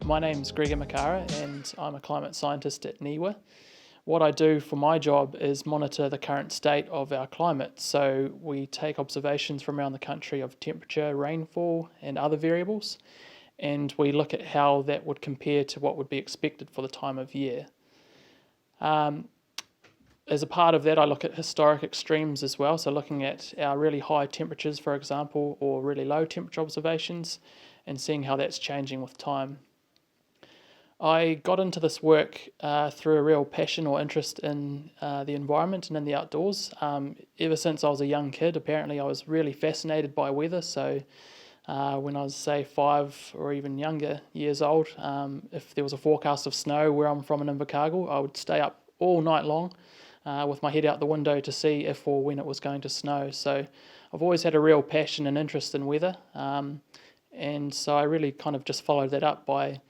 My name's Gregor Macara and I'm a climate scientist at Niwa. What I do for my job is monitor the current state of our climate. So we take observations from around the country of temperature, rainfall and other variables, and we look at how that would compare to what would be expected for the time of year. As a part of that, I look at historic extremes as well, so looking at our really high temperatures, for example, or really low temperature observations, and seeing how that's changing with time. I got into this work through a real passion or interest in the environment and in the outdoors. Ever since I was a young kid, apparently I was really fascinated by weather, so when I was, say, 5 or even younger years old, if there was a forecast of snow where I'm from in Invercargill, I would stay up all night long with my head out the window to see if or when it was going to snow. So I've always had a real passion and interest in weather, and so I really kind of just followed that up by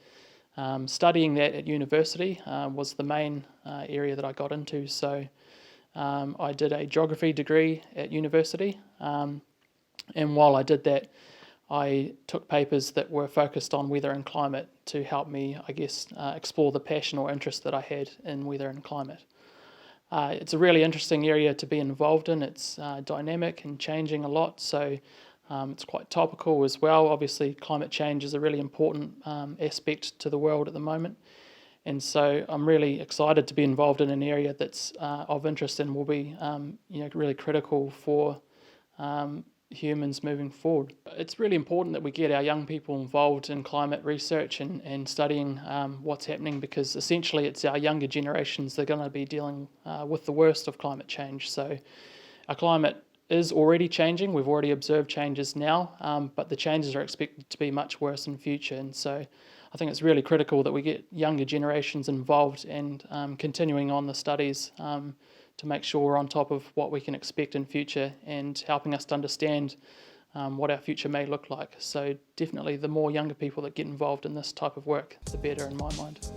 studying that at university. Was the main area that I got into. So I did a geography degree at university, and while I did that, I took papers that were focused on weather and climate to help me, I guess, explore the passion or interest that I had in weather and climate. It's a really interesting area to be involved in. It's dynamic and changing a lot, so it's quite topical as well. Obviously, climate change is a really important aspect to the world at the moment, and so I'm really excited to be involved in an area that's of interest and will be really critical for humans moving forward. It's really important that we get our young people involved in climate research and studying what's happening, because essentially it's our younger generations that are going to be dealing with the worst of climate change. So our climate is already changing. We've already observed changes now, but the changes are expected to be much worse in future. And so I think it's really critical that we get younger generations involved and continuing on the studies to make sure we're on top of what we can expect in future and helping us to understand what our future may look like. So definitely the more younger people that get involved in this type of work, the better in my mind.